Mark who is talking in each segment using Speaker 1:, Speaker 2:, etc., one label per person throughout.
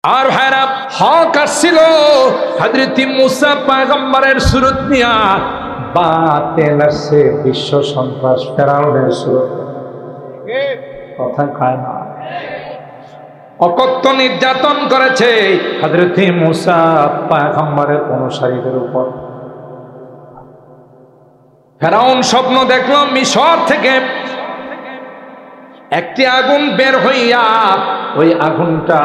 Speaker 1: আর ভাইরা হক আসছিল হযরত মুসা পয়গম্বরের সুরত নিয়া, বাতিল আসছে বিশ্ব সন্ত্রাস ফেরাউনের সুরত। কথা কয় না, অকথ্য নির্যাতন করেছে হযরত মুসা পয়গম্বরের অনুসারীদের উপর। ফেরাউন স্বপ্ন দেখলো মিশর থেকে একটি আগুন বের হইয়া, ওই আগুনটা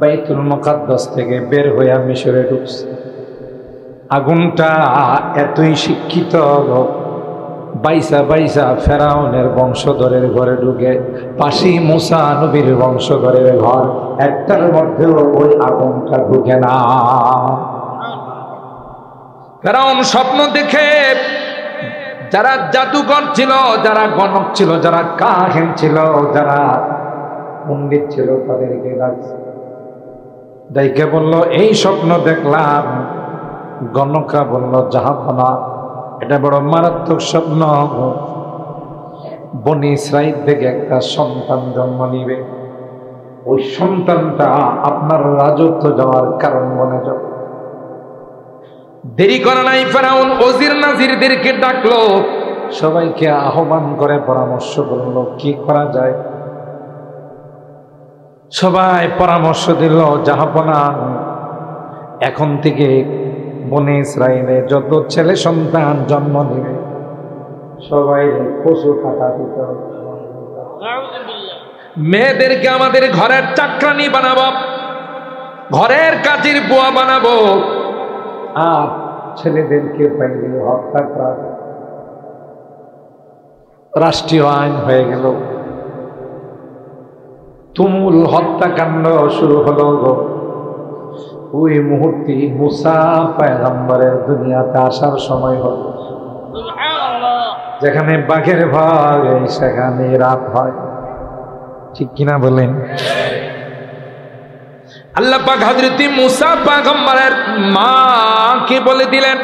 Speaker 1: বাইতুল মুকাদ্দাস থেকে বের হইয়া মিশরে ঢুকছে। আগুনটা এতই শিক্ষিত, বাইসা বাইসা ফেরাউনের বংশধরের ঘরে ঢুকে, পাশি মুসা নবীর বংশধরের ঘর, একটার মধ্যেও ওই আগুনটা ঢুকে না। ফেরাউন স্বপ্ন দেখে যারা জাদুকর ছিল, যারা গণক ছিল, যারা কাহিন ছিল, যারা পণ্ডিত ছিল, তাদেরকে ডাকছে। ডাইকে বলল, এই স্বপ্ন দেখলাম। গণকরা বলল, জাহাপনা, এটা বড় মারাত্মক স্বপ্ন। বনি ইসরাইল থেকে একটা সন্তান জন্ম নিবে, ওই সন্তানটা আপনার রাজত্ব যাওয়ার কারণ বনে যাবে। দেরি করে নাই, ফেরাউন ওজির নাজিরদেরকে ডাকলো, সবাইকে আহ্বান করে পরামর্শ করলো কি করা যায়। সবাই পরামর্শ দিল, জাহাপনা, এখন থেকে বনি ইসরাইলে যত ছেলে সন্তান জন্ম নেবে সবাই পশু কাটা দিত, মেয়েদেরকে আমাদের ঘরের চাকরানি বানাবো, ঘরের কাজের বুয়া বানাবো, আর ছেলেদেরকে পাইলে হত্যা করা। রাষ্ট্রীয় আইন হয়ে গেল, তুমুল হত্যাকাণ্ড শুরু হলো। ওই মুহূর্তে মুসা পয়গম্বরের দুনিয়াতে আসার সময় হল। যেখানে বাঘের ভয় সেখানে রাত হয়, ঠিক কিনা বলেন? আল্লাহ পাক হযরত মুসা পয়গম্বরের মাকে বলে দিলেন,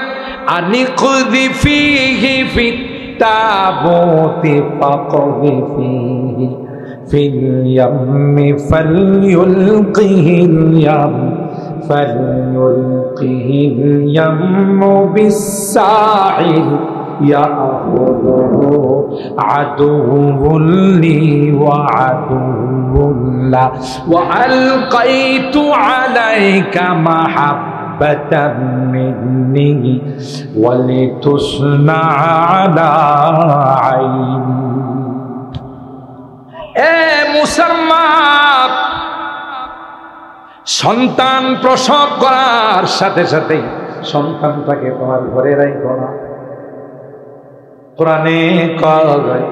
Speaker 1: আনিকুযি ফীহি ফিত তাবুতি ফাকযি ফীহি ফিল ইয়াম্মি ফালইউলকিহিল ইয়াম ফালইউলকিহিল ইয়াম্মু বিসসাহিল ইয়াখুযুহু আদুউল লি ওয়া আদুউল লা ওয়া আলকাইতু আলাইকা মাহাব্বাতাম মিন্নি ওয়া লিতুসনা আলা আইনি। এ মুসলমান, সন্তান প্রসব করার সাথে সাথে সন্তানটাকে তোমার ঘরে রাখো না। কোরআনে কয়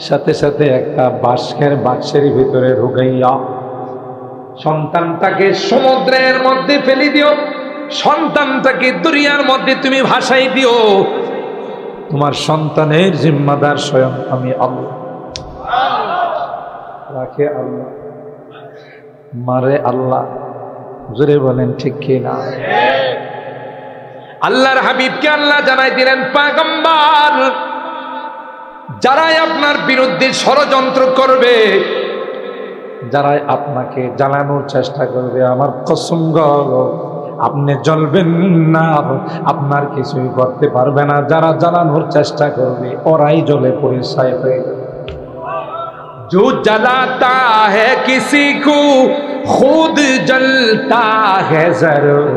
Speaker 1: সাথে সাথে একটা বাক্সের ভিতরে ঢুকাইয়া সন্তানটাকে সমুদ্রের মধ্যে ফেলে দিও, সন্তানটাকে দরিয়ার মধ্যে তুমি ভাসাই দিও। তোমার সন্তানের জিম্মাদার স্বয়ং আমি আল্লাহ। রাখে আল্লাহ, মারে আল্লাহ। জোরে বলেন ঠিক কি না? আল্লাহর হাবিবকে আল্লাহ জানাই দিলেন, পয়গম্বর, যারাই আপনার বিরুদ্ধে ষড়যন্ত্র করবে, যারাই আপনাকে জ্বালানোর চেষ্টা করবে, আমার কসম গো, আপনি জ্বলবেন না, আপনার কিছুই করতে পারবে না। যারা জ্বালানোর চেষ্টা করবে ওরাই জ্বলে পড়ে ছাই হয়ে যাবে। जो जलाता है किसी को खुद जलता है जरूर,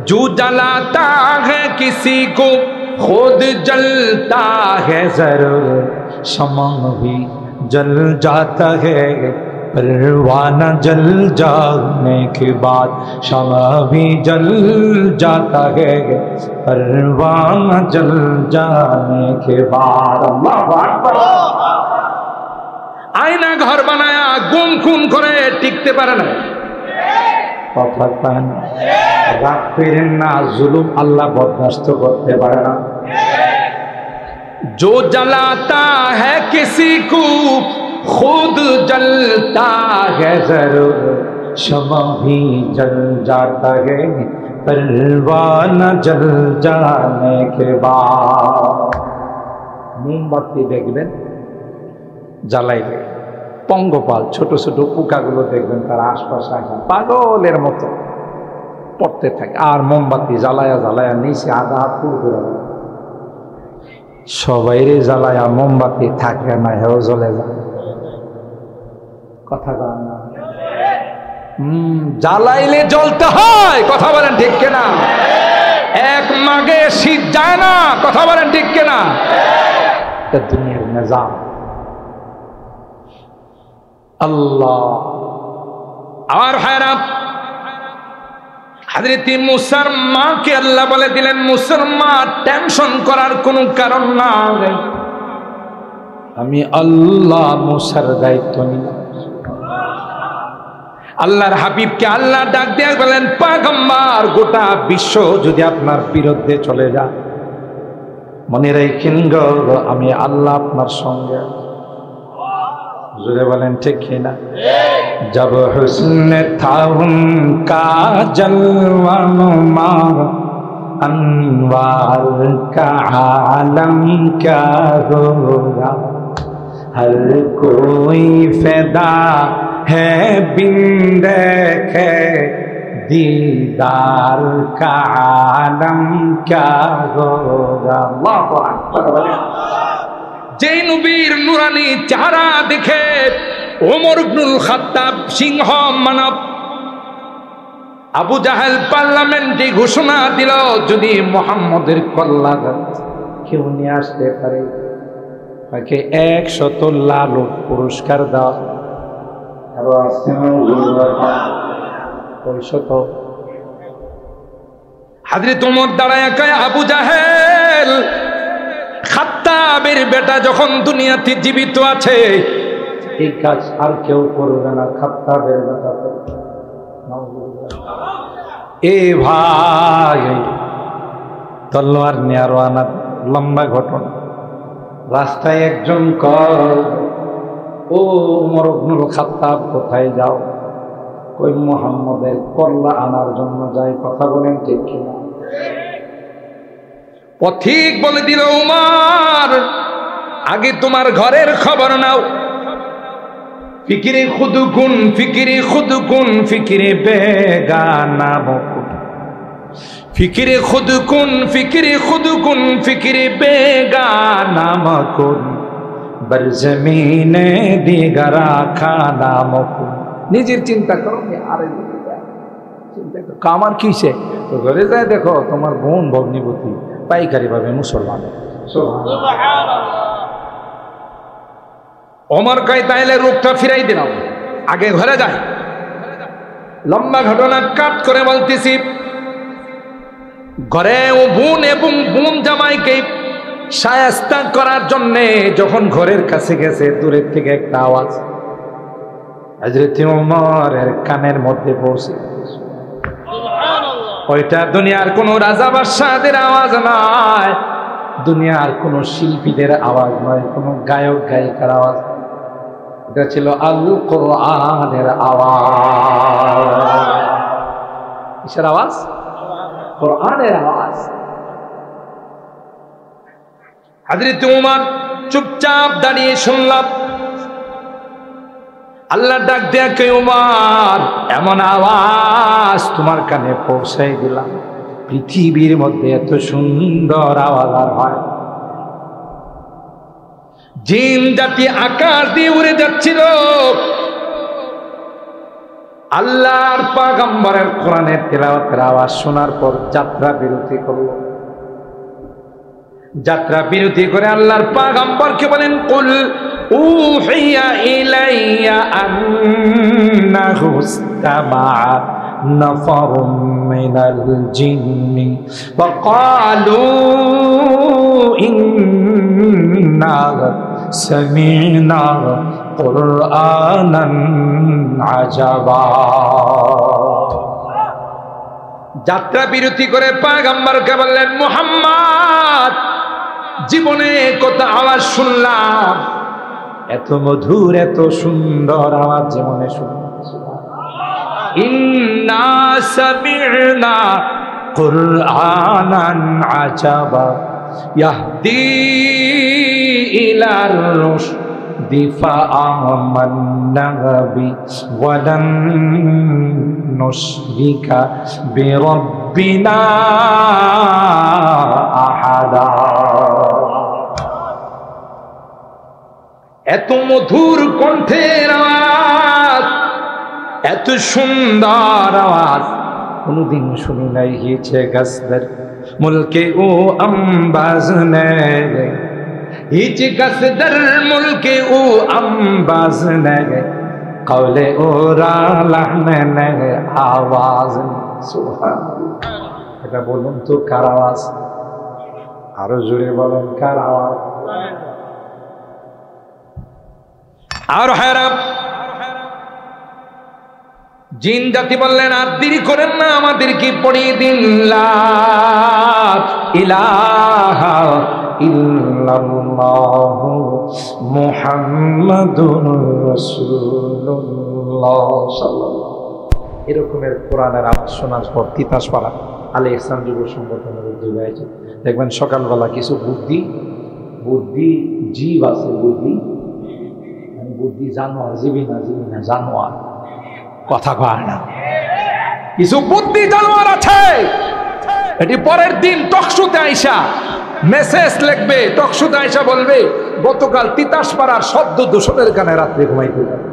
Speaker 1: जो जलाता है किसी को खुद जलता है जरूर, शम्मा भी जल जाता है परवाना जल जाने के बाद, शम्मा भी जल जाता है परवाना जल जाने के बाद। अल्लाह अकबर। আয়না ঘর বানায়া গুম খুন করে টিকতে পারে না। কথা পান, রাগ করেন না, জুলুম আল্লাহ বরদাস্ত করতে পারে না। जो जलाता है किसी को खुद जलता है जरूर, शम्मा भी जल जाता है परवाना जल जाने के बाद। মোমবাতি দেখবেন জ্বালাইলে পঙ্গপাল, ছোট ছোট পোকাগুলো দেখবেন তার আশপাশে আসে পাগলের মতো পড়তে থাকে, আর মোমবাতি জ্বালায়া জ্বালায়া নিচে আধা হাত পুরো করে সবাইরে জ্বালায়া মোমবাতি থাকে না, হেও জ্বলে যায়। কথা বলেন না? জ্বালাইলে জ্বলতে হয়, কথা বলেন ঠিক কিনা? এক মাগে শীত যায় না, কথা বলেন ঠিক কিনা? এটা দুনিয়ার নিজাম। আল্লাহ আর হায়রাম, হযরত মুসার মাকে আল্লাহ বলে দিলেন, মুসার মা টেনশন করার কোনো কারণ নাই, আমি আল্লাহ মুসার দায়িত্ব নিলাম। আল্লাহর হাবিবকে আল্লাহ ডাক দিয়ে বলেন, পয়গম্বর গোটা বিশ্ব যদি আপনার বিরুদ্ধে চলে যায়, মনে রাখেন গো আমি আল্লাহ আপনার সঙ্গে। জোরে বলেন ঠিক কিনা? जब हुस्न था उनका जलवा नुमार, अनवार का आलम क्या होगा, हर कोई फिदा है बिन देखे, दीदार का आलम क्या होगा। अल्लाहु আকবার। যে নবীর নুরানি চেহারা দেখে ওমর ইবনুল খাত্তাব সিংহ মানব, আবু জাহেল পার্লামেন্টে ঘোষণা দিল, যদি মুহাম্মদের কল্লা কেউ নিয়ে আসতে পারে তাকে 100 লাখ পুরস্কার দাও। হযরত ওমর দাঁড়ায় কয়, আবু জাহেল খাত্তাবের বেটা যখন দুনিয়াতে জীবিত আছে, এই কাজ আর কেউ করবে না, খাত্তাবের বেটা। এ ভাই তলোয়ার নিয়ে রওনা, লম্বা ঘটনা। রাস্তায় একজন কয়, ও ওমর ইবনুল খাত্তাব কোথায় যাও? কই মুহাম্মদের কল্লা আনার জন্য যাই। কথা বলেন ঠিক কিনা? পথিক বলে দিল, উমর আগে তোমার ঘরের খবর নাও। ফিকিরে খুদুকুন, ফিকিরে খুদুকুন, ফিকিরে বেগানা মকুন, ফিকিরে খুদুকুন, ফিকিরে খুদুকুন, ফিকিরে বেগানা মকুন, বরজমিনে দিগরা খানা মকুন। নিজের চিন্তা করো, আরে চিন্তা করো আমার কিসে? তো ঘরে যায় দেখো তোমার বোন ভগ্নিপতি পাইকারি ভাবে মুসলমান। ওমর কয় তাইলে রূপটা ফিরাই দিলাম, আগে ঘরে যাই। লম্বা ঘটনা কাট করে বলতেছি, ঘরে ও বোন এবং বোন জামাইকে শায়েস্তা করার জন্য যখন ঘরের কাছে গেছে, দূরের থেকে একটা আওয়াজ হযরত ওমরের কানের মধ্যে পৌঁছে। ওইটা দুনিয়ার কোন রাজা বাদশাহদের আওয়াজ নয়, দুনিয়ার কোন শিল্পীদের আওয়াজ নয়, কোন গায়ক গায়িকার আওয়াজ। এটা ছিল আল কোরআনের আওয়াজ। কিসের আওয়াজ? কোরআনের আওয়াজ। হযরত ওমর চুপচাপ দাঁড়িয়ে শুনলাম। আল্লাহ ডাক দেয়া কে, ওমর এমন আওয়াজ তোমার কানে পৌঁছাই দিলাম, পৃথিবীর মধ্যে এত সুন্দর আওয়াজ আর হয়। জিন জাতি আকাশ দিয়ে উড়ে যাচ্ছিল, আল্লাহর পয়গম্বরের কোরআনের তিলাওয়াতের আওয়াজ শোনার পর যাত্রা বিরতি করল। যাত্রা বিরতি করে আল্লাহর পয়গম্বরকে বলেন, কুল উহিয়া ইলাইয়া আন্নাহু ইসতামাআ নাফারুম মিনাল জিন্নি ওয়া ক্বালু ইন্না সামি'না কুরআনান আজাবা। যাত্রা বিরতি করে পয়গম্বরকে বললেন, মুহাম্মদ জীবনে কত আওয়াজ শুনলাম, এত মধুর এত সুন্দর আওয়াজ জীবনে শুনলাম। ইন্না সামি'না কুরআনান আজাবা ইয়াহদি ইলার فآمنا به ولن نشرك بربنا أحدا। এত মধুর কণ্ঠের আওয়াজ, এত সুন্দর আওয়াজ কোনদিন শুনি নাই। হিচে গসদর মুলকে ও আম্বাজ নে, হিচে গসদর মুলকে ও আম্বাজ নে, কওলে ও রালাহনে নে আওয়াজ। সুবহানাল্লাহ। এটা বলুন তো কার আওয়াজ? আরো জোরে বলেন কার আওয়াজ? আর হারাম জিন জাতি বললেন আর দেরি করেন না, আমাদেরকে পড়িয়ে দিন লা ইলাহা ইল্লাল্লাহু মুহাম্মাদুর রাসূলুল্লাহ সাল্লাল্লাহু। এরকমের কোরআনের আওয়াজ শোনার পর তিতাসপাড়া আলে ইহসান যুব সংগঠনের উদ্যোগ হয়েছে। দেখবেন সকালবেলা কিছু বুদ্ধি জীব আছে, বুদ্ধি জানোয়ার, জীবী না জানোয়ার, কথা কয় না, কিছু বুদ্ধি জানোয়ার আছে। এটি পরের দিন টকশোতে আইসা মেসেজ লিখবে, টকশোতে আইসা বলবে গতকাল তিতাসপাড়ার শব্দ দূষণের কারণে রাত্রে ঘুমাইতে পারে।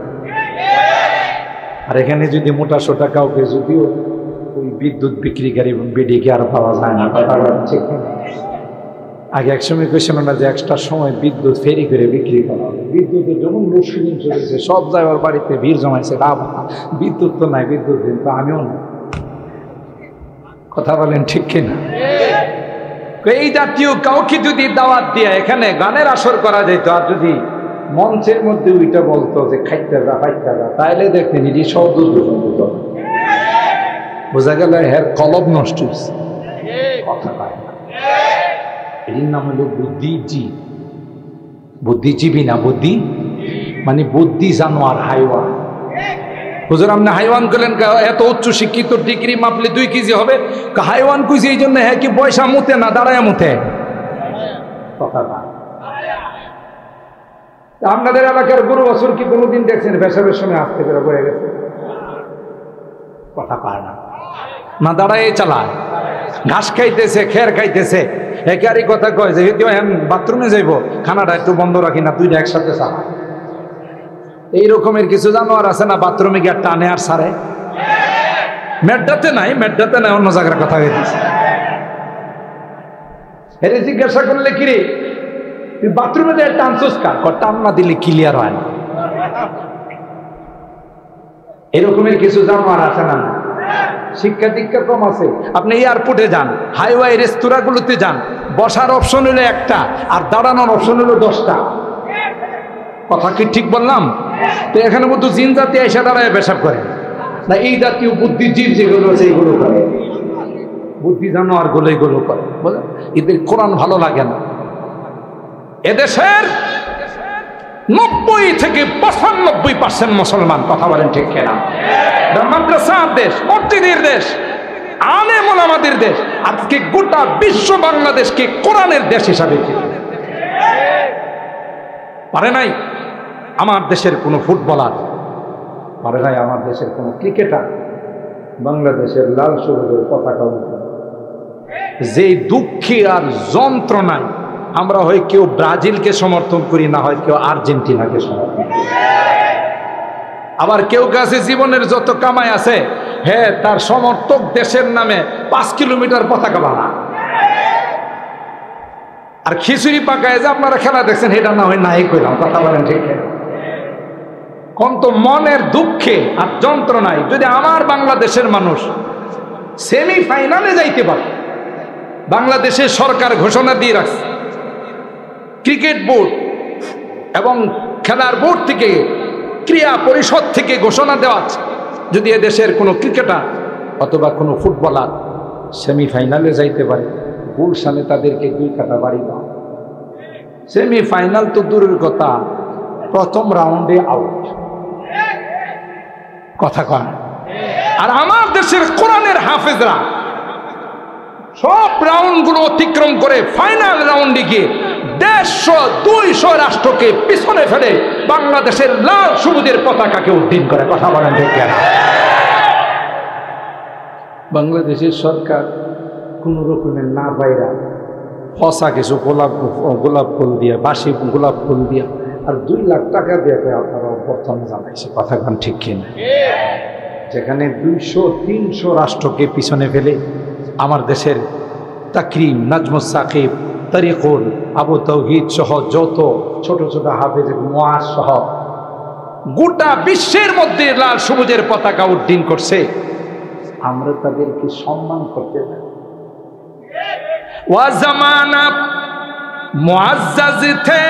Speaker 1: আর এখানে যদি মোটা সোটা কাউকে যদিও ওই বিদ্যুৎ বিক্রিকারী এবং বিডিকে আর পাওয়া যায় না, ঠিক না? আগে একসময় কেছিল না যে একটা সময় বিদ্যুৎ ফেরি করে বিক্রি করা হবে। বিদ্যুতের যখন লোডশেডিং চলেছে, সব জায়গার বাড়িতে ভিড় জমাইছে, বিদ্যুৎ তো নাই, বিদ্যুৎ দিন তো আমিও না, কথা বলেন ঠিক কিনা? এই জাতীয় কাউকে যদি দাওয়াত দিয়ে এখানে গানের আসর করা যেত, আর যদি মঞ্চের মধ্যে ওইটা বলতো যে খাইতে যা পাইতে যা, তাইলে দেখতেন এটি শব্দ দূষণ হতো। বোঝা গেল হ্যাঁ কলব নষ্ট হচ্ছে, কথা পায় না। এর নাম হলো বুদ্ধিজীবী। বুদ্ধিজীবী না, বুদ্ধি মানে বুদ্ধি জানোয়ার, হাইওয়ান। হুজুর আপনি হাইওয়ান করলেন, এত উচ্চ শিক্ষিত ডিগ্রি মাপলে 2 কেজি হবে। হাইওয়ান কইছে এই জন্য, হ্যাঁ কি পয়সা মুতে না দাঁড়ায় মুতে? কথা না। আপনাদের এলাকার গরু বছর কি কোনোদিন দেখছেন পেশাবের সময় আসতে করে বয়ে গেছে? কথা পায় না, না দাঁড়ায় চালায়, ঘাস খাইতেছে, খের খাইতেছে, একারই কথা কয় যে বাথরুমে যাইব, খানাটা একটু বন্ধ রাখি না, 2টা একসাথে চালায়। এই রকমের কিছু জানোয়ার আছে না, বাথরুমে গিয়ে টানে আর সারে। মেড্ডাতে নাই, অন্য জায়গার কথা হইতেছে। এর জিজ্ঞাসা করলে কিরে তুই বাথরুমে যায় টানছস কার? টান না দিলে ক্লিয়ার হয় না। এরকমের কিছু জানোয়ার আছে না? শিক্ষা দীক্ষা কম আছে। আপনি এয়ারপোর্টে যান, হাইওয়ে রেস্তোরাঁগুলোতে যান, বসার অপশন হলো 1টা আর দাঁড়ানোর অপশন হলো 10টা। কথা কি ঠিক বললাম? তো এখানে মতো জিন জাতি এসে দাঁড়ায় পেশাব করে না, এই জাতীয় বুদ্ধিজীব যেগুলো আছে এইগুলো করে, বুদ্ধি জানোয়ার গুলো এগুলো করে। বুঝলেন? এদের কোরআন ভালো লাগে না। এদেশের 90 থেকে 95% মুসলমান, কথা বলেন ঠিক কিনা? মাদ্রাসার দেশ, মসজিদের দেশ, আলেম ওলামাদের দেশ। আজকে গোটা বিশ্ব বাংলাদেশকে কোরআনের দেশ হিসাবে পারে নাই আমার দেশের কোনো ফুটবলার, পারে নাই আমার দেশের কোনো ক্রিকেটার বাংলাদেশের লাল সবুজের পতাকা উঠে। যে দুঃখে আর যন্ত্রণায় আমরা হয় কেউ ব্রাজিলকে সমর্থন করি, না হয় কেউ আর্জেন্টিনাকে সমর্থন করি। আবার কেউ কাছে জীবনের যত কামাই আছে, হ্যাঁ তার সমর্থক দেশের নামে 5 কিলোমিটার পতাকা বানা। আর খিচুড়ি পাকায় যে আপনারা খেলা দেখছেন, এটা না হয় নাই কইলাম, কথা বলেন ঠিক। কোন তো মনের দুঃখে আর যন্ত্রণায় যদি আমার বাংলাদেশের মানুষ সেমিফাইনালে যাইতে পারে, বাংলাদেশের সরকার ঘোষণা দিয়ে রাখছে, ক্রিকেট বোর্ড এবং খেলার বোর্ড থেকে, ক্রীড়া পরিষদ থেকে ঘোষণা দেওয়া আছে, যদি এদেশের কোনো ক্রিকেটার অথবা কোনো ফুটবলার সেমিফাইনালে যাইতে পারে, গুলশানে তাদেরকে 2 কাঠা বাড়ি দাও। সেমিফাইনাল তো দূরের কথা, প্রথম রাউন্ডে আউট, কথা কয়। আর আমার দেশের কোরআনের হাফেজরা সব রাউন্ডগুলো অতিক্রম করে ফাইনাল রাউন্ডে গিয়ে 150-200 রাষ্ট্রকে পিছনে ফেলে বাংলাদেশের লাল সবুজের পতাকাকে উড্ডীন করে। কথা বলেন ঠিক কিনা? বাংলাদেশের সরকার কোন রকমের না বাইরা ফসা কিছু গোলাপ ফুল দিয়ে, বাসি গোলাপ ফুল দিয়ে আর 2 লাখ টাকা দিয়ে আপনারা অভ্যর্থনা জানাইছে। কথা কন ঠিক কিনা? যেখানে 200-300 রাষ্ট্রকে পিছনে ফেলে আমার দেশের তাকরিম, নাজমুস সাকিব, তরিকুল, আবু তৌহিদ সহ যত ছোট ছোট হাফেজ মুআজ সহ গোটা বিশ্বের মধ্যে লাল সবুজের পতাকা উড্ডীন করছে, আমরা তাদেরকে সম্মান করতে পারি। ওয়া জামানা মুআজ্জাজ থে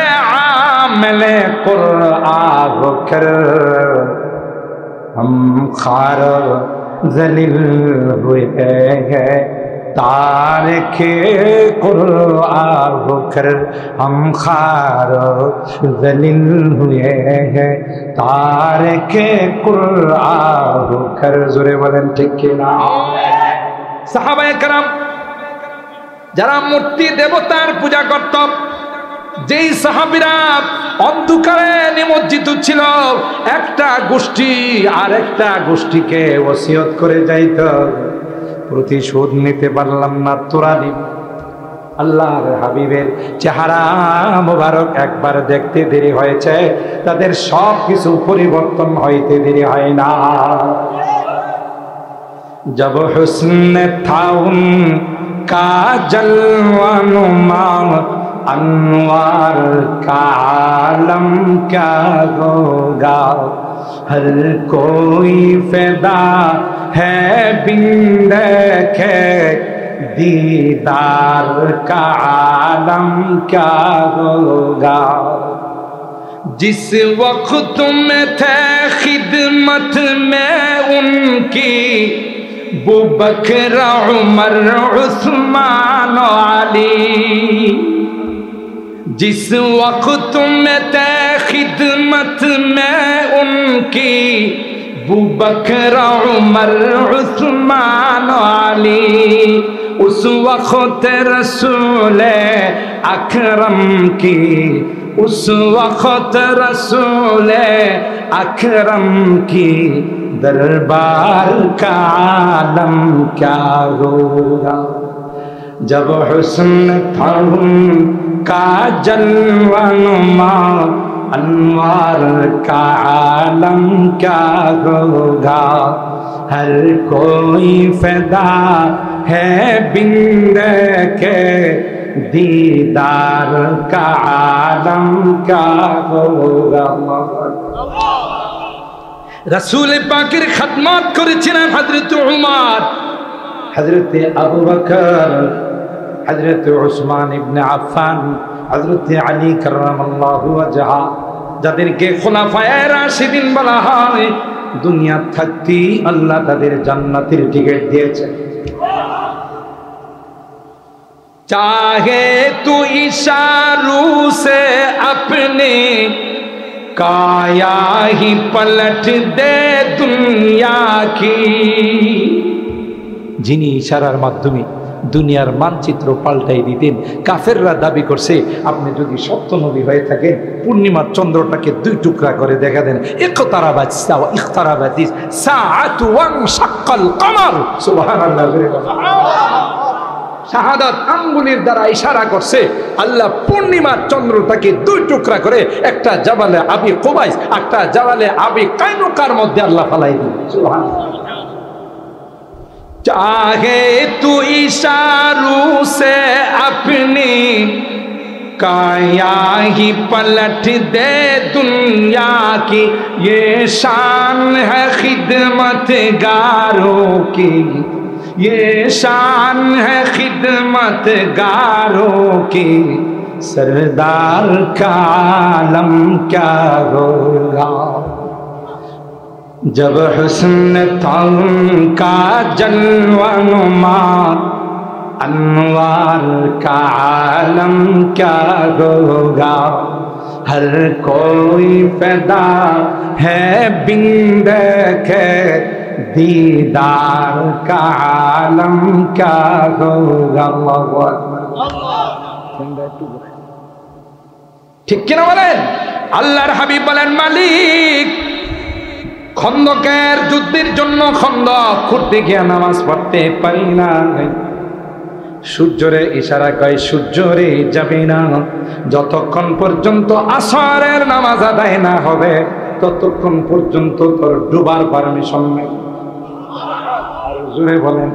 Speaker 1: আমেলে কুরআন কর, हम खार जलील हुए हैं तारके कुरआन होकर, हम खार जलील हुए हैं तारके कुरआन होकर। जोरे बोलें ठीक किना? साहाबाए करम যারা মূর্তি দেবতার পূজা করত, যেই সাহাবীরা অন্ধকারে নিমজ্জিত ছিল, একটা গোষ্ঠী আর একটা গোষ্ঠীকে ওসিয়ত করে যাইত, প্রতিশোধ নিতে পারলাম না, তোরা নিব। আল্লাহর হাবিবের চেহারা মোবারক একবার দেখতে দেরি হয়েছে, তাদের সব কিছু পরিবর্তন হইতে দেরি হয় না। जब हुस्न था उनका जलवा नुमा, अनवार का आलम क्या होगा, हर कोई फिदा है बिन देखे दीदार का आलम क्या होगा। जिस वक्त में थे खिदमत में उनकी वो बकर उमर उस्मान अली, जिस वक्त में थे खिदमत में उनकी वो बकर उमर उस्मान अली, उस वक्त रसूल अकरम की, उस वक्त रसूल अकरम की दरबार का आलम क्या होगा। जब हुस्न था उनका जलवा नुमा, अनवार का आलम क्या होगा, हर कोई फिदा है बिन देखे दीदार का आलम क्या होगा। रसूल पाकेर खदमत करेছিলেন হযরত উমর, হযরত আবু বকর, হযরত উসমান ইবনে আফফান, হযরত আলী কাররামাল্লাহু ওয়াজহা, যাদেরকে খোলাফায়ে রাশিদিন বলা হয়। দুনিয়া থাকতে আল্লাহ তাদের জান্নাতের টিকিট দিয়েছে। चाहे तू इशारों से अपने काया ही पलट दे दुनिया की, যিনি ইশারার মাধ্যমে দুনিয়ার মানচিত্র পাল্টাই দিতেন। কাফেররা দাবি করছে আপনি যদি সত্য নবী হয়ে থাকেন, পূর্ণিমার চন্দ্রটাকে 2 টুকরা করে দেখা দেন। ইকতারাবাত সাওয়া ইকতারাবাতিস সাআতু ওয়ান শাক্কাল কমার। সুবহানাল্লাহ। শাহাদাত আঙ্গুলের দ্বারা ইশারা করছে আল্লাহ পূর্ণিমার চন্দ্রটাকে 2 টুকরা করে একটা জাবালে আবি কুবাইস, একটা জাবালে আবি কাইনুকার মধ্যে আল্লাহ ফালাই দিলেন। সুবহানাল্লাহ। चाहे तू इशारों से अपनी काया ही पलट दे दुनिया की, ये शान है खिदमतगारों की, ये शान है खिदमतगारों की, सरदार का आलम क्या होगा। जब हुस्न था उनका जलवा नुमा, अनवार का आलम क्या होगा, हर कोई फिदा है बिन देखे दीदार का आलम क्या होगा। ঠিক কিনা বলেন? আল্লাহর হাবিব বলেন, মালিক খন্দকের যুদ্ধের জন্য খন্দক খুঁড়তে গিয়ে নামাজ পড়তে পারি না। সূর্যরে ইশারা কয়, সূর্যরে যাবে না, যতক্ষণ পর্যন্ত আসরের নামাজ আদায় না হবে ততক্ষণ পর্যন্ত তোর ডুবার পারমিশন নেই। আর জোরে বলেন,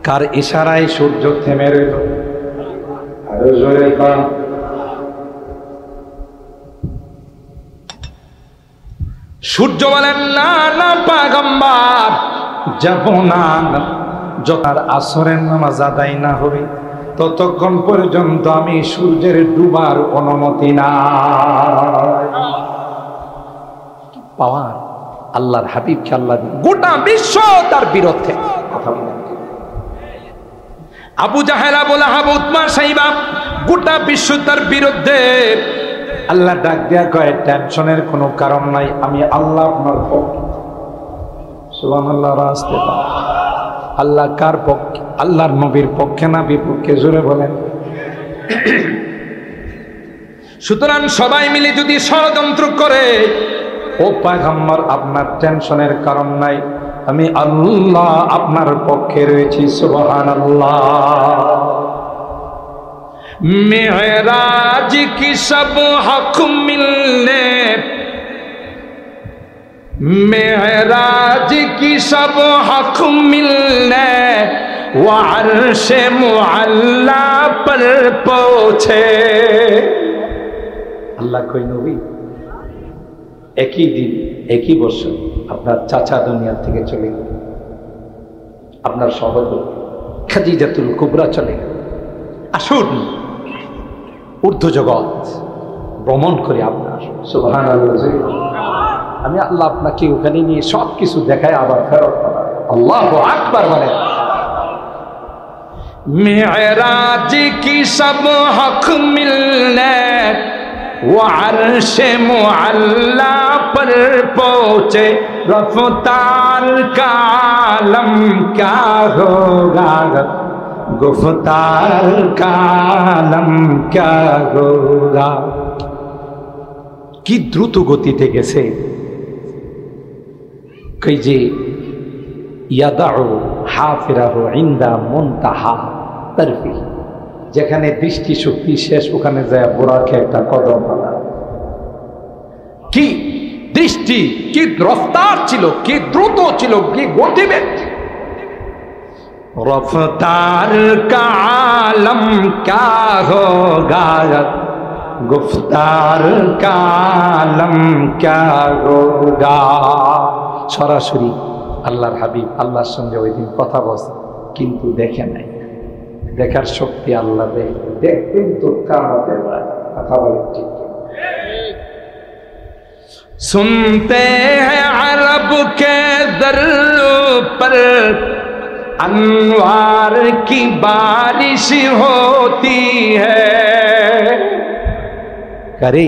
Speaker 1: কার ইশারায় সূর্য থেমে রইল? আর জোরে কর। সূর্য বলেন, না না পয়গম্বর, যাব না, যখন আসরের নামাজ আদায় না হবে ততক্ষণ পর্যন্ত আমি সূর্যের ডুবার অনুমতি নাই। পাওয়ার আল্লাহর হাবিবকে আল্লাহ, গোটা বিশ্ব তার বিরুদ্ধে কথা বলেন। আবু জাহেল, আবু লাহাব, উতবা, সাইবা, গোটা বিশ্ব তার বিরুদ্ধে। আল্লাহ ডাক দেয়া কয়, টেনশনের কোনো কারণ নাই, আমি আল্লাহ আপনার পক্ষে। সুবহানাল্লাহ। রাস্তে আল্লাহ কার পক্ষে? আল্লাহর নবীর পক্ষে না বিপক্ষে? জোরে বলেন। সুতরাং সবাই মিলে যদি ষড়যন্ত্র করে, ও পয়গম্বর আপনার টেনশনের কারণ নাই, আমি আল্লাহ আপনার পক্ষে রয়েছি। সুবহানাল্লাহ। मेराज की सब हक मिलने, मेराज की सब हक मिलने, वो अर्श मुअल्ला पर पहुंचे। আল্লাহ কই নবী একই দিন একই বছর আপনার চাচা দুনিয়া থেকে চলে গেল, আপনার সহোদর খাদিজাতুল কুবরা চলে গেল। আসুন ঊর্ধ্ব জগৎ ভ্রমণ করে আপনার। সুবহানাল্লাহ। আমি আল্লাহ আপনাকে ওখানে নিয়ে সব কিছু দেখায় আবার ফেরত পাঠাবো। আল্লাহু আকবার বলেন। মেরাজ কি সব হক মিলনে, वो अर्श मुअल्ला पर पहुंचे, रफ्तार का आलम क्या होगा, गुफ्तार का आलम क्या होगा। কি দ্রুত গতিতে গেছে। কই যে ইয়াদাউ হাফিরাহু ইনদা মুনতাহা তারফি, যেখানে দৃষ্টি শক্তি শেষ ওখানে যায় বোরাকে একটা কদম ফেলা। কি দৃষ্টি, কি রফতার ছিল, কি দ্রুত ছিল, কি গতিবেগ। রফতার কা আলম ক্যা হোগা, গুফতার কা আলম ক্যা হোগা। সরাসরি আল্লাহর হাবিব আল্লাহর সঙ্গে ওই দিন কথা বলছে, কিন্তু দেখে নাই। দেখার শক্তি আল্লাহ দেয়, দেখবেন তো কামতের কথা বলেন ঠিক। सुनते हैं अरब के दर पर अनवार की बारिश होती है। करे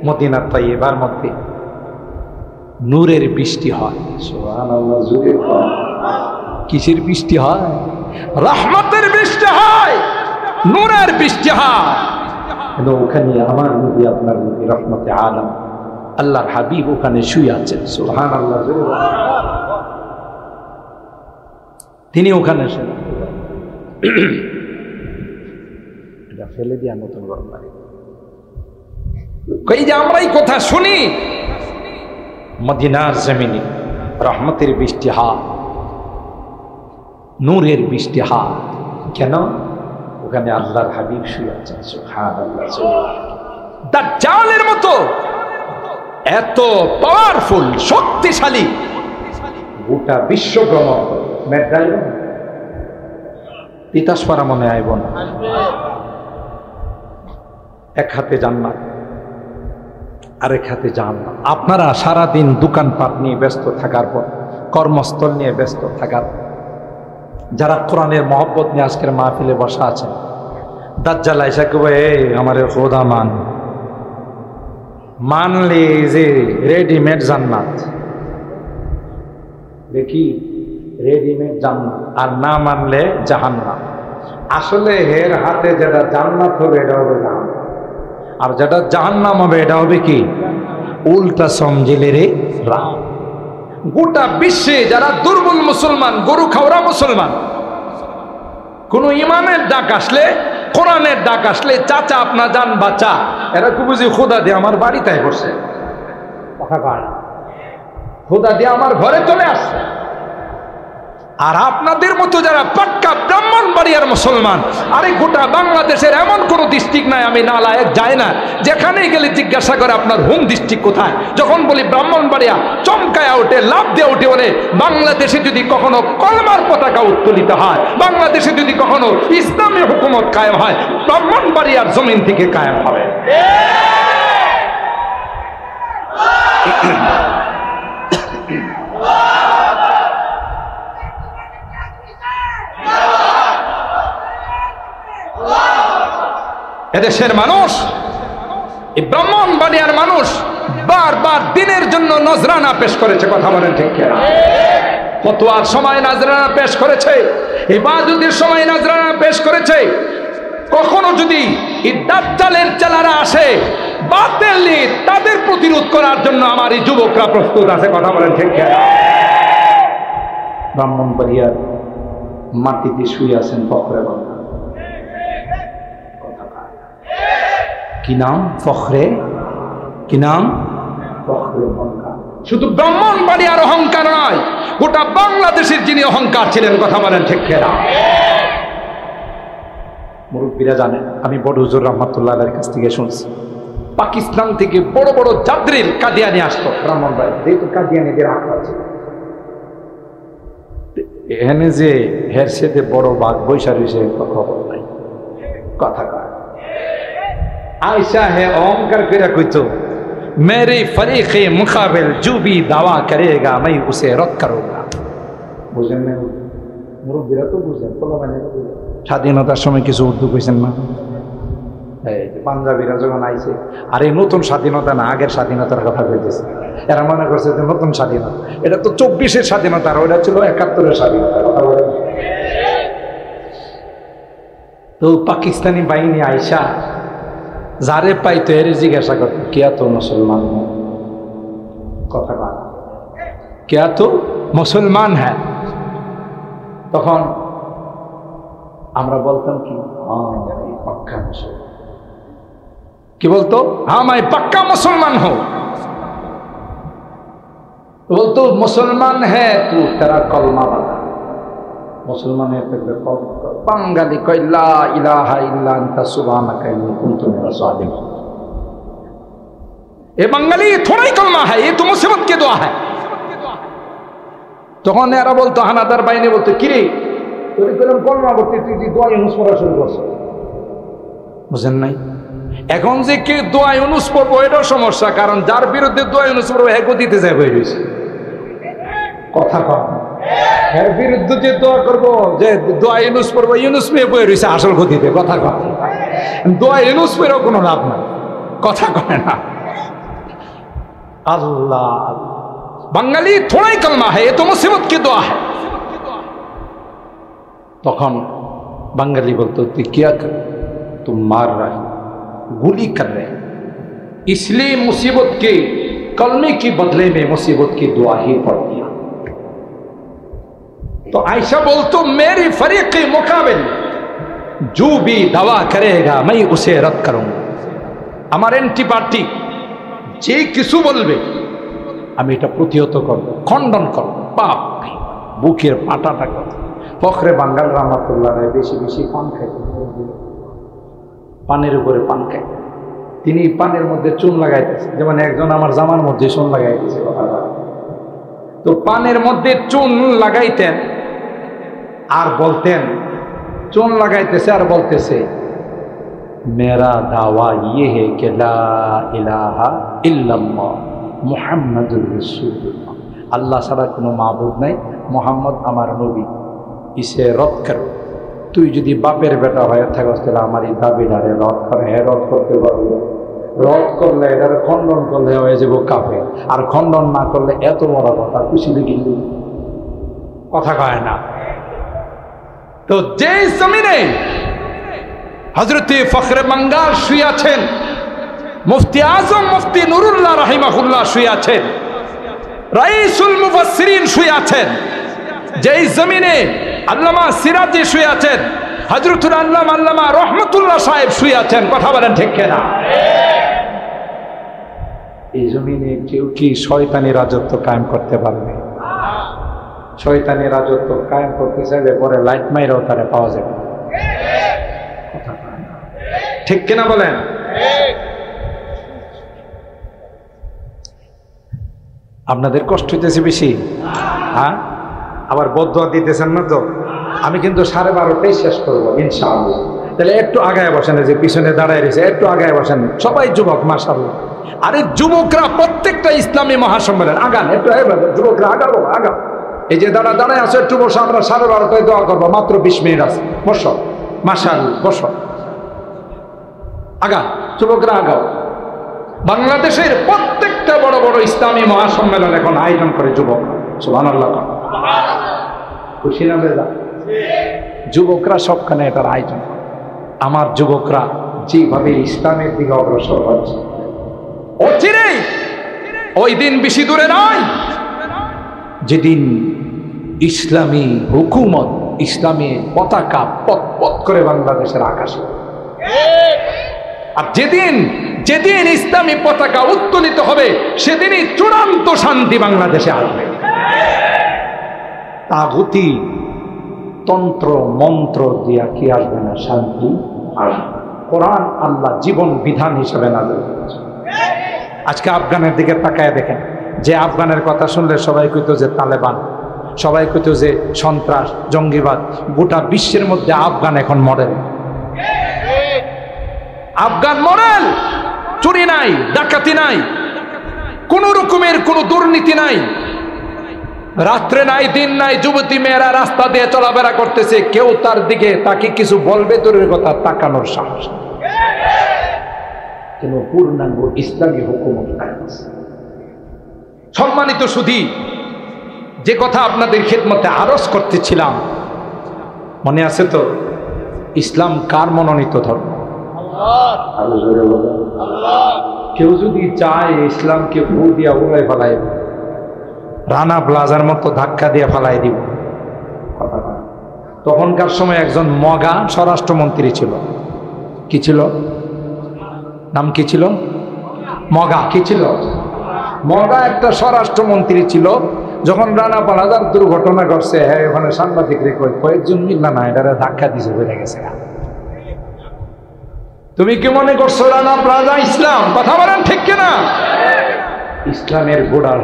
Speaker 1: মদিনা তাইয়্যিবার মধ্যে নূরের বৃষ্টি হয়। সুবহানাল্লাহ। জুড়ে কিসের বৃষ্টি হয়? রহমতের বৃষ্টি হয়, নূরের বৃষ্টি হয়। ওখানে আমার নবী, আপনার নবী রহমতে আলম আল্লাহর হাবিব ওখানে শুয়ে আছেন। সুবহানাল্লাহ। তিনি ওখানে এটা ফেলে দিয়া নতুন গরম লাগে। কই যে আমরা এই কথা শুনি, মদিনার জমিনে রহমতের বৃষ্টি হয়, নূরের বৃষ্টি হয়। কেন? ওখানে আল্লাহর হাবিব শুয়ে আছেন। সুবহানাল্লাহ। দাজ্জালের মতো এত পাওয়ারফুল, শক্তিশালী, গোটা বিশ্ব ভ্রমণ মেঘালয় তিতাসপাড়া মনে আইব না। এক হাতে জান্নাত, আরেক হাতে জাহান্নাম। আপনারা সারাদিন দোকানপাট নিয়ে ব্যস্ত থাকার পর, কর্মস্থল নিয়ে ব্যস্ত থাকার, যারা কোরআনের মহব্বত নিয়ে আজকের মাহফিলে বসা আছেন, দাজ্জাল আইসা কবে আমারে খোদা মানলে যে রেডিমেড জান্নাত, দেখি রেডিমেড জান্নাত, আর না মানলে জাহান্নাম। আসলে এর হাতে যেটা জান্নাত হবে এটা হবে জাহান্নাম। আর যেটা জাহান্নাম হবে এটা হবে কি? উল্টা সমঝিলে রে রাম। গোটা বিশ্বে যারা দুর্বল মুসলমান, গরু খাওয়া মুসলমান, কোন ইমামের ডাক আসলে, কোরআনের ডাক আসলে, চাচা আপনার যান বাচ্চা, এরা কি বুঝি খোদা দিয়ে আমার বাড়িতে বসে, কথা কয় না, খোদা দিয়ে আমার ঘরে চলে আসছে। আর আপনাদের মতো যারা পাক্কা ব্রাহ্মণবাড়িয়ার মুসলমান, আরে গোটা বাংলাদেশের এমন কোন ডিস্ট্রিক্ট নাই আমি নালায়েক যাই না, যেখানেই গেলে জিজ্ঞাসা করে আপনার হোম ডিস্ট্রিক্ট কোথায়। যখন বলি ব্রাহ্মণবাড়িয়া, চমকায়া ওঠে, লাভ দিয়ে ওঠে, বলে বাংলাদেশে যদি কখনো কলমার পতাকা উত্তোলিত হয়, বাংলাদেশে যদি কখনো ইসলামী হুকুমত কায়েম হয়, ব্রাহ্মণবাড়িয়ার জমিন থেকে কায়েম হবে। এদেশের মানুষ, এই ব্রাহ্মণবাড়িয়ার মানুষ বারবার দিনের জন্য নজরানা পেশ করেছে, কথা বলেন ঠিক কিনা? ফতোয়ার সময় নজরানা পেশ করেছে, ইবাদতের সময় নজরানা পেশ করেছে। কখনো যদি এই দাজ্জালের চেলারা আসে, বাতিল তাদের প্রতিরোধ করার জন্য আমার এই যুবকরা প্রস্তুত আছে, কথা বলেন ঠিক কিনা? ব্রাহ্মণবাড়িয়ার মাটিতে শুয়ে আছেন ফখরে বাংলা, কি নাম? ফখরে, কি নাম? ফখরে বাংলা। শুধু ব্রাহ্মণবাড়িয়ার অহংকার নয়, গোটা বাংলাদেশের যিনি অহংকার ছিলেন, কথা বলেন ঠিক কিনা? মুরব্বীরা জানেন, আমি বড় হুজুর রহমাতুল্লাহ আলাইহির কাছ থেকে শুনছি, পাকিস্তান থেকে বড় বড় জাদ্রির কাদিয়ানি আসতো ব্রাহ্মণবাড়ি, যেহেতু কাদিয়ানিদের আখড়া আছে, এখানে যে হের সেতে বড় বাঘ বৈশা রয়েছে খবর নাই, কথা কয়। आयशा है ओंकार करा कोई तो मेरे फरीक़े मुकाबिल जो भी दावा करेगा मैं उसे रद्द करूंगा। বুঝেন না? মুরব্বীরা তো বুঝেন, স্বাধীনতার সময় কিছু উর্দু কইছেন না? এই পাঞ্জাবিরা যখন আইছে, আর এই নতুন স্বাধীনতা না, আগের স্বাধীনতার কথা বলতেছে। এরা মনে করছে যে নতুন স্বাধীনতা, এটা তো 24-এর স্বাধীনতা, আর ওটা ছিল 71-এর স্বাধীনতা, কথা বলেন। তো পাকিস্তানি বাহিনী আইসা যারে পাইতো এর জিজ্ঞাসা করতো, কিয়া তো মুসলমান, কথা বল, কিয়া তো মুসলমান হ্যাঁ। তখন আমরা বলতাম কি, পাক্কা মুসলমান। কি বলতো? হ্যাঁ मैं पक्का मुसलमान हूं। বলতো মুসলমান হ্যাঁ তু, তেরা কলমা বলা। মুসলমান বাঙালি কয় লা ইলাহা ইল্লা আনতা সুবহানাকা ইন্নী কুনতু মিনাজ জালিমিন। এ বাঙালি थोड़ा ही कलमा है, ये तो मुसीबत की दुआ है। তখন এরা বলতো, হানাদার বাহিনী বলতো, কিরে তোর কলম কলমা করতে তুই দোয়া ইউনুস পড়া শুরু করছিস, বুঝেন নাই? এখন যে কে দোয়া ইউনুস পড়বো এটাও সমস্যা, কারণ যার বিরুদ্ধে দোয়া ইউনুস পড়বো হ্যাঁ গতিতে যায় হয়ে রয়েছে, কথা কম। এর বিরুদ্ধে যে দোয়া করবো, যে দোয়া ইউনুস পড়বো, ইউনুস পেয়ে বয়ে রয়েছে আসল গতিতে, কথা কম। দোয়া ইউনুস পেয়েও কোনো লাভ নাই, কথা কয় না। আল্লাহ, বাঙালি থোড়াই কলমা है, ये तो मुसीबत की दुआ है। তখন বাঙালি বলতো, তুই क्या कर, तुम मार रहा है, गोली कर रहे, इसलिए मुसीबत के कलमे के बदले में मुसीबत की दुआ ही पढ़ दिया। तो आयशा बोलतो, मेरी फरीक़े मुकाबिल जो भी दावा करेगा मैं उसे रद्द करूंगा। আমার এন্টি পার্টি যে কিছু বলবে আমি এটা প্রতিহত করব, খণ্ডন করব। বাপ বুকের পাটাটা কথা। ফখরে বাঙ্গাল রহমাতুল্লাহ বেশি বেশি পান খাইতেন, পানের উপরে পান খাই। তিনি পানের মধ্যে চুন লাগাইতেছেন, যেমন একজন আমার জামার মধ্যে চুন লাগাইতেছে। তো পানের মধ্যে চুন লাগাইতেন আর বলতেন, চুন লাগাইতেছে আর বলতেছে, মেরা দাওয়া ইয়ে হে কে লা ইলাহা ইল্লাল্লাহ মুহাম্মাদুর রাসূলুল্লাহ, আল্লাহ ছাড়া কোনো মাবুদ নাই, মোহাম্মদ আমার নবী, ইসে রদ কর। তুই যদি বাপের বেটা হয়ে থাকস তাহলে আমার এই দাবিটারে রদ করে। হ্যাঁ, রদ করতে পারবে, রদ করলে এটার খণ্ডন করলে হয়ে যাব কাফের, আর খণ্ডন না করলে এত বড় কথা খুশিলে কিন্তু কথা কয় না। তো যে জমিনে হযরতে ফখরে বাঙ্গাল শুয়ে আছেন, মুফতি আজম মুফতি নুরুল্লাহ রাহিমাহুল্লাহ শুয়ে আছেন, রাইসুল মুফাসসিরিন শুয়ে আছেন, যেই জমিনে আল্লামা সিরাজি শুয়ে আছেন, হযরতুল আল্লামা রহমতুল্লাহ সাহেব শুয়ে আছেন। কথা বলেন ঠিক কিনা? এই জমিনে কেউ কি শয়তানি রাজত্ব কায়েম করতে পারবে? শয়তানি রাজত্ব কায়েম করতে চাইলে পরে লাইট মাইরাও তারে পাওয়া যাবে। ঠিক কিনা বলেন? আপনাদের কষ্ট হইতেছে বেশি? হ্যাঁ, আবার বদদুয়া দিতেছেন না তো? আমি কিন্তু 12:30টাই শেষ করবো ইনশাআল্লাহ। তাহলে একটু আগায় বসেন, যে পিছনে দাঁড়ায় রয়েছে একটু আগায় বসেন। সবাই যুবক মাশাআল্লাহ। আরে যুবকরা প্রত্যেকটা ইসলামী মহাসম্মেলন আগান, একটু যুবকরা আগাবো, আগাও। এই যে দাঁড়ায় আছে একটু বসো, আমরা 12:30টায় দোয়া করবো, মাত্র 20 মিনিট আছে। বসো মাশাআল্লাহ, বসো, আগা যুবকরা আগাও। বাংলাদেশের প্রত্যেকটা বড় বড় ইসলামী মহাসম্মেলন এখন আয়োজন করে যুবক। সুবহানাল্লাহ, খুশি না বেজা? যুবকরা সবখানে এটার আয়োজন। আমার যুবকরা যেভাবে ইসলামের দিকে অগ্রসর হচ্ছে, অচিরেই ওই দিন বেশি দূরে নয় যেদিন ইসলামী হুকুমত, ইসলামী পতাকা পথ পথ করে বাংলাদেশের আকাশে। আর যেদিন ইসলামী পতাকা উত্তোলিত হবে, সেদিনই চূড়ান্ত শান্তি বাংলাদেশে আসবে। তাগুতি তন্ত্র মন্ত্র দিয়া কি আসবে না? শান্তি আসবে। কোরআন আল্লাহ জীবন বিধান হিসেবে নাযিল করেছে। আজকে আফগানের দিকে তাকায় দেখেন, যে আফগানের কথা শুনলে সবাই কইতো যে তালেবান, সবাই কইতো যে সন্ত্রাস জঙ্গিবাদ। গোটা বিশ্বের মধ্যে আফগান এখন মডেল। আফগান মডেল। চুরি নাই, ডাকাতি নাই, কোন রকমের কোন দুর্নীতি নাই, রাত্রে নাই দিন নাই, যুবতী মেয়েরা রাস্তা দিয়ে চলাফেরা করতেছে, কেউ তার দিকে তাকে কিছু বলবে দূরের কথা তাকানোর সাহস। কেন? পূর্ণাঙ্গ ইসলামী হুকুমত আছে। সম্মানিত সুধী, যে কথা আপনাদের খেদমতে আরজ করতেছিলাম, মনে আছে তো? ইসলাম কার মনোনীত ধর্ম? কেউ যদি চায় ইসলামকে ভূ দিয়া উড়াই ফেলাই, রানা প্লাজার মতো ধাক্কা দিয়ে ফেলাই দিব। তখনকার সময় একজন মগা স্বরাষ্ট্রমন্ত্রী ছিল। কি ছিল? নাম কি ছিল? মগা। কি ছিল? মগা একটা স্বরাষ্ট্রমন্ত্রী ছিল। যখন রানা প্লাজার দুর্ঘটনা ঘটছে, হ্যাঁ, ওখানে সাংবাদিক কয়েকজন মিল্লা না এটারে ধাক্কা দিছে, হয়ে গেছে। তুমি কি মনে করছো রানা প্লাজা ইসলাম? কথা বলেন ঠিক কিনা? ইসলামের গোড়ার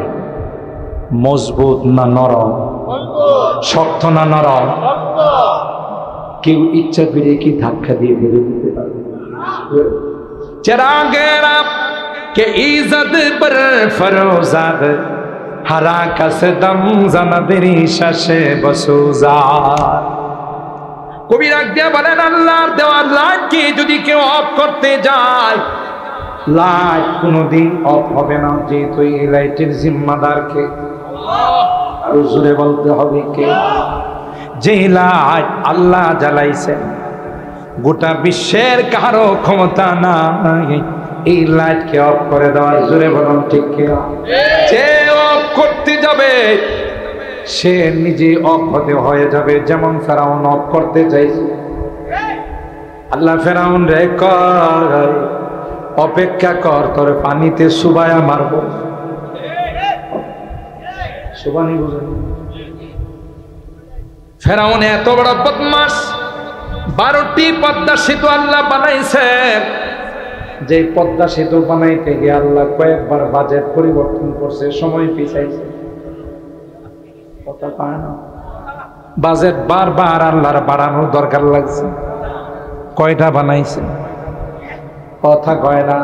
Speaker 1: মজবুত না নরম? শক্ত না নরম? কেউ ইচ্ছা করে কি ধাক্কা দিয়ে ফেলে দিতে পারে? চেরাগেরা কে ইজ্জত পর ফরোজাদ হারা কাসদম জানাদেরি শাসে বসুজার। কবি রাগ দিয়া বলেন, আল্লাহর দেওয়া লাইটকে যদি কেউ অফ করতে যায়, লাইট কোনোদিন অফ হবে না, যেহেতু এই লাইটের জিম্মাদার কে? আরো জোরে বলতে হবে কে? যে লাইট আল্লাহ জ্বালাইছেন, গোটা বিশ্বের কারো ক্ষমতা নাই এই লাইটকে অফ করে দেওয়ার। জোরে বলুন ঠিক কিনা? যে অফ করতে যাবে সে নিজে অফ হয়ে যাবে। যেমন ফেরাউন অফ করতে চাইছে, আল্লাহ ফেরাউন রে কয় অপেক্ষা কর, তোর পানিতে সুবায়া মারব। সুবানি বুঝেন? ফেরাউন এত বড় বদমাশ, 12টি পদ্মা সেতু আল্লাহ বানাইছে। যে পদ্মা সেতু বানাইতে গিয়ে আল্লাহ কয়েকবার বাজেট পরিবর্তন করছে, সময় পিছাইছে। কথা পায় না? বাজেট বারবার আল্লাহর বাড়ানোর দরকার লাগছে। কয়টা বানাইছে? কথা কয় না।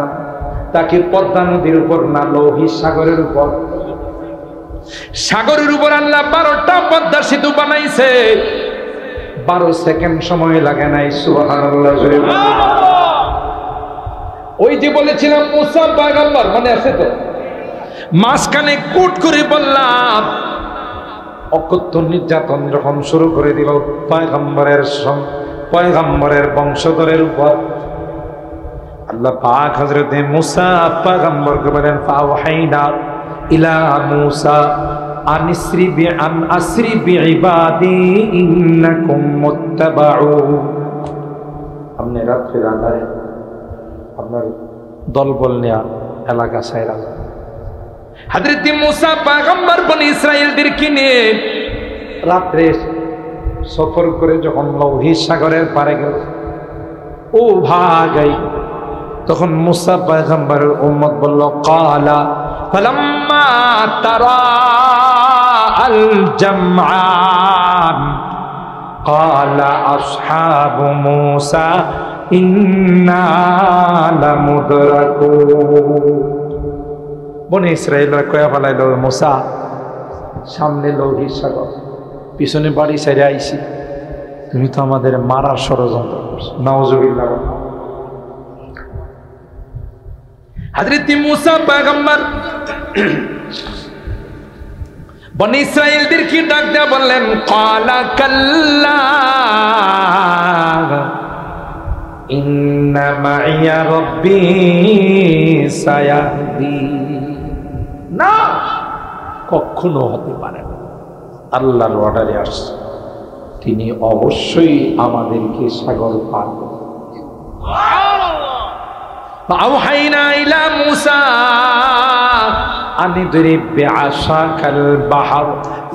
Speaker 1: তাকে পদ্মা নদীর উপর না লোহিত সাগরের উপর? সাগরের উপর আল্লাহ 12টা পদ্মা সেতু বানাইছে। 12 সেকেন্ড সময় লাগে নাই। সুবহানাল্লাহ। ওই যে বলেছিলাম মুসা পয়গম্বর, মনে আছে তো? মাঝখানে কুট করে বললাম, অকথ্য নির্যাতন যখন শুরু করে দিল পয়গম্বরের বংশধরের উপর, আল্লাহ পাক হযরতে মুসা পয়গম্বরকে বলেন ফাওহাইনা ইলা মুসা আনিসরি বিইবাদি ইন্নাকুম মুত্তাবাউন। আপনি রাত্রির আঁধারে আপনার দলবল নিয়ে এলাকা ছাইরা হযরত মুসা পয়গম্বর বনি ইসরাইলদেরকে নিয়ে রাত্রে সফর করে যখন লৌহিত সাগরের পারে গেল, ও ভাগাই, তখন মুসা পয়গম্বরের উম্মত বলল ক্বালা ফালাম্মা তারা আল জামআন ক্বালা আসহাবু মুসা ইন্না লামুদরাকুন। বনি ইসরাইলরা কয়া ফেলাইল, মুসা সামনে লৌহিত সাগর, পিছনে বাড়ি ছেড়ে আইছি, তুমি তো আমাদের মারার ষড়যন্ত্র করছো। নাউজুবিল্লাহ। হযরত মুসা পয়গম্বর বনি ইসরাইলদেরকে ডাক দেয়া বললেন ক্বালা কাল্লা ইন্না মাইয়া রাব্বী সায়াহদি। না, কখনো হতে পারে না। আল্লাহর অর্ডারে আসছে, তিনি অবশ্যই আমাদেরকে সাগর পার করবেন। ফাআওহাইনা ইলা মুসা আনিদরিব বিআসাকাল বাহর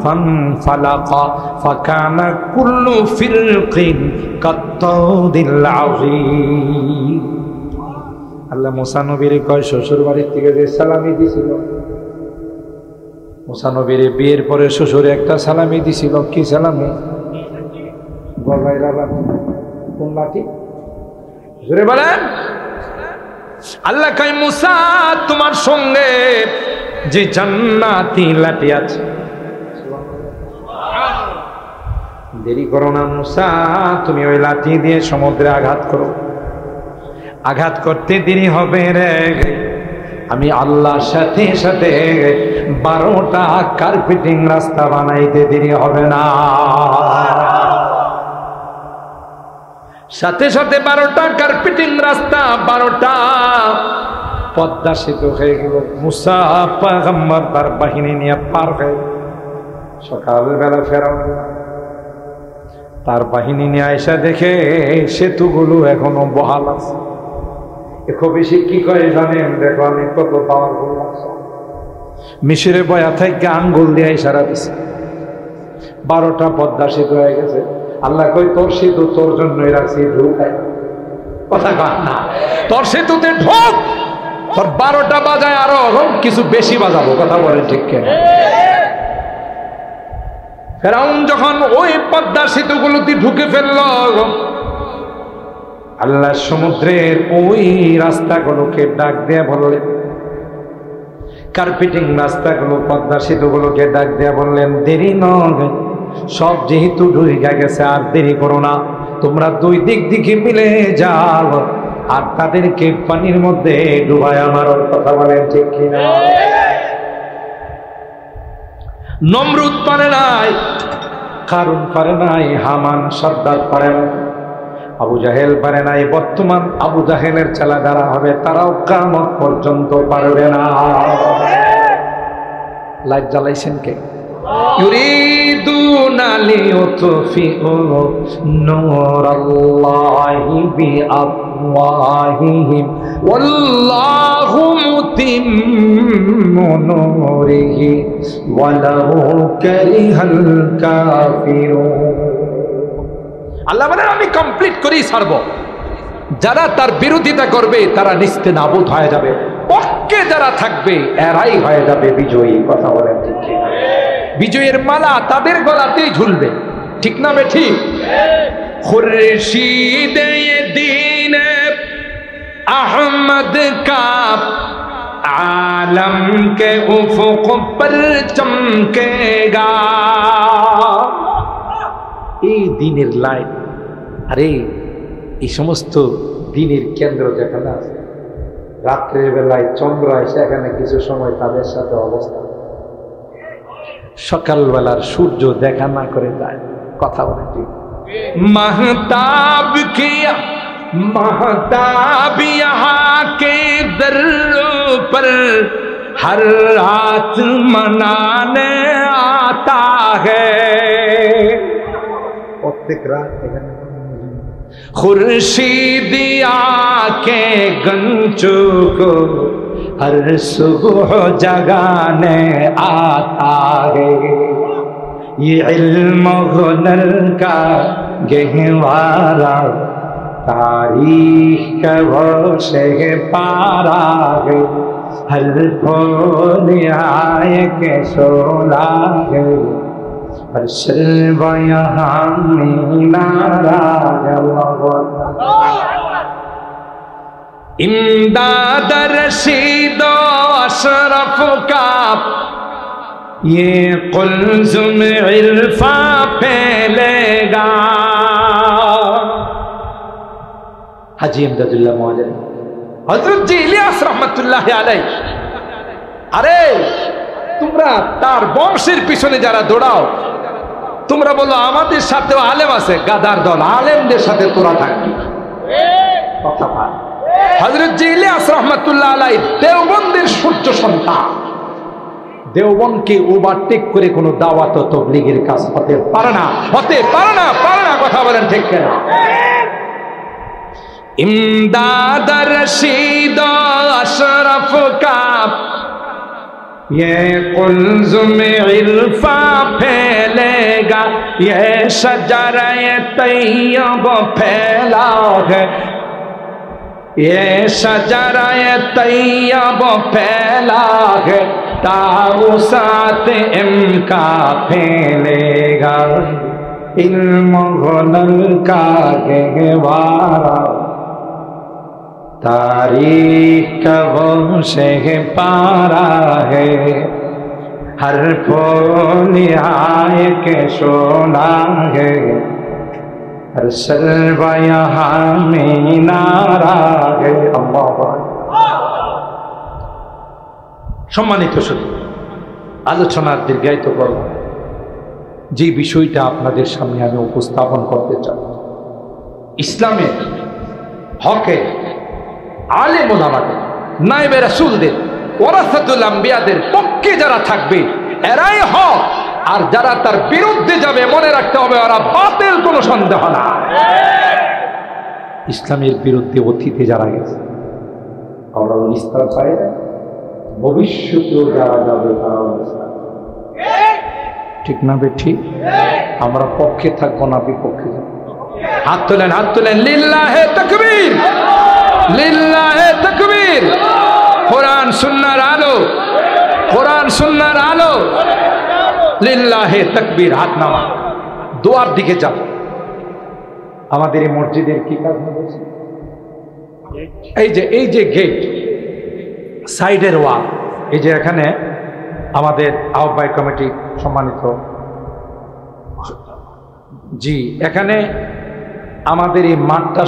Speaker 1: ফানফালাকা ফাকানা কুল্লু ফিরকিন কাত্তাউদিল আযীম। আল্লাহ মুসা নবীরে কয় শ্বশুর বাড়ির থেকে যে সালামি দিছিল, মুসা নবীর বিয়ের পরে শ্বশুরে একটা সালামি দিছিল। কি সালামি? গলায় লাগানো কোন লাঠি? জোরে বলেন। আল্লাহ কয় মুসা তোমার সঙ্গে যে জান্নাতি লাঠি আছে, দেরি করো না মুসা, তুমি ওই লাঠি দিয়ে সমুদ্রে আঘাত করো। আঘাত করতে দেরি হবে রে, আমি আল্লাহর সাথে সাথে 12টা কার্পেটিং রাস্তা বানাইতে দেরি হবে না। সাথে সাথে 12টা কার্পেটিং রাস্তা, 12টা পদ্মা সেতু হয়ে গেল। মুসা পয়গম্বর তার বাহিনী নিয়ে পার হয়ে সকালবেলা ফেরাও, তার বাহিনী নিয়ে আয়সা দেখে সেতুগুলো এখনো বহাল আছে। খুব বেশি কি করে জানেন? দেখো আমি কত পাওয়ারফুল লাগছে। মিশরে বয়া থেকে আঙ্গুল দিয়ে ইশারা দিছে, 12টা পদ্মা সেতু হয়ে গেছে। আল্লাহ কই তোর সেতু তোর জন্যই রাখছি, ঢুকায় কথা কর না, তোর সেতুতে ঢোক, তোর 12টা বাজায় আরো কিছু বেশি বাজাবো। কথা বলেন ঠিক কেন? ফেরাউন যখন ওই পদ্মা সেতুগুলোতে ঢুকে ফেলল, আল্লাহ সমুদ্রের ওই রাস্তাগুলোকে ডাক দেয়া বললেন, কার্পেটিং রাস্তাগুলো পদ্মা সেতুগুলোকে ডাক দেয়া বললেন, দেরি নয়, সব যেহেতু ঢুকে গেছে আর দেরি করো না, তোমরা দুই দিক দিকে মিলে যাও আর তাদেরকে পানির মধ্যে ডুবায় আমার। কথা বলেন ঠিক কিনা? নমরুদ পারে নাই, কারুন পারে নাই, হামান সর্দার পারে না, আবু জাহেল পারে নাই। বর্তমান আবু জাহেলের ছেলে যারা হবে তারাও কিয়ামত পর্যন্ত পারবে না। লাইট জ্বালাইছেন কে? ইউরিদুনা লিইউতফিউ নূরাল্লাহি বিআফওয়াহিহিম ওয়াল্লাহু মুতিম্মু নূরিহি ওয়ালাউ কারিহাল কাফিরুন। আল্লাহ বলেন আমি কমপ্লিট করেই ছাড়ব। যারা তার বিরোধিতা করবে তারা নিস্তেনাবুদ হয়ে যাবে, পক্ষে যারা থাকবে এরাই হয়ে যাবে বিজয়ী। কথা বলেন ঠিক কিনা? বিজয়ের মালা তাদের গলাতেই ঝুলবে, ঠিক না বে ঠিক? খুরশিদে দ্বীন আহমদ কা आलम के उफुक पर चमकेगा। এই দিনের লাইট, আরে এই সমস্ত দিনের কেন্দ্র যেখানে আছে, রাত্রের বেলায় চন্দ্র এসে এখানে কিছু সময় তাদের সাথে অবস্থান, সকালবেলার সূর্য দেখা না করে যায়। কথা বলে ঠিক। মাহতাব কিয়া महताब यहाँ के दर पर हर रात मनाने आता है। खुर्शीदिया के गंजू को हर सुबह जगाने आता है। ये इल्म हुनर का गहवारा तारीख का वो शह पारा है। हर फूल आए के सोला है, हर शर्ब यहाँ मीनारा है। इमदाद रशीद अशरफ का ये कुल्ज़ुम इल्फा फैलेगा। हाजी इमदादुल्लाह मौलाना हजरत जी ইলিয়াস রহমাতুল্লাহি আলাইহি, আরে তোমরা তার বংশের পিছনে যারা দৌড়াও, তোমরা বলো আমাদের সাথেও আলেম আছে, গাদার দল, আলেমদের সাথে তোরা থাকবি। কথা বল। হযরত জি ইলিয়াস রহমাতুল্লাহ আলাইহি দেওবন্দের সূর্য সন্তান। দেওবন্দকে ওভারটেক করে কোনো দাওয়াত ও তাবলীগের কাজ হতে পারে না, হতে পারে না, পারে না। কথা বলেন ঠিক কিনা? इमदाद रशीद अशरफ का ये कुल्ज़ुम इल्फा फैलेगा। ये शजरे तैयब फैला है, ये शजरे तैयब फैला है। ताउसात इनका फैलेगा। इल्म हुनर का गहवारा तारीख का वो शह पारा है। हर फूल आए के सोना है, हर शर्ब यहाँ मीनारा है। সম্মানিত শুধু আলোচনার দীর্ঘায়িত করব, যে বিষয়টা আপনাদের সামনে আমি উপস্থাপন করতে চাই, ইসলামের হকে আলেম ওলামাদের, নায়েবে রাসূলদের, ওয়ারাসাতুল আম্বিয়াদের পক্ষে যারা থাকবে এরাই হক, আর যারা তার বিরুদ্ধে যাবে মনে রাখতে হবে ওরা বাতিল, কোনো সন্দেহ না। ইসলামের বিরুদ্ধে অতীতে যারা গেছে আমরা নিস্তার পাই না, ভবিষ্যতেও যারা যাবে তারা নিস্তার। ঠিক না বে ঠিক? আমরা পক্ষে থাকবো না বিপক্ষে যাবো। হাত তোলেন, হাত তোলেন। লিল্লাহে তাকবীর, লিল্লাহে তাকবীর। কোরআন সুন্নাহর আলো, কোরআন সুন্নাহর আলো। লিল্লাহে তাকবীর। হাত নামা, দোয়ার দিকে যাব। আমাদের এই মসজিদের কি কাজ হয়েছে? এই যে গেট, সাইডের ওয়াল, এই যে এখানে আমাদের আহ্বায়ক কমিটি সম্মানিত জি, এখানে আমাদের এই মাঠটা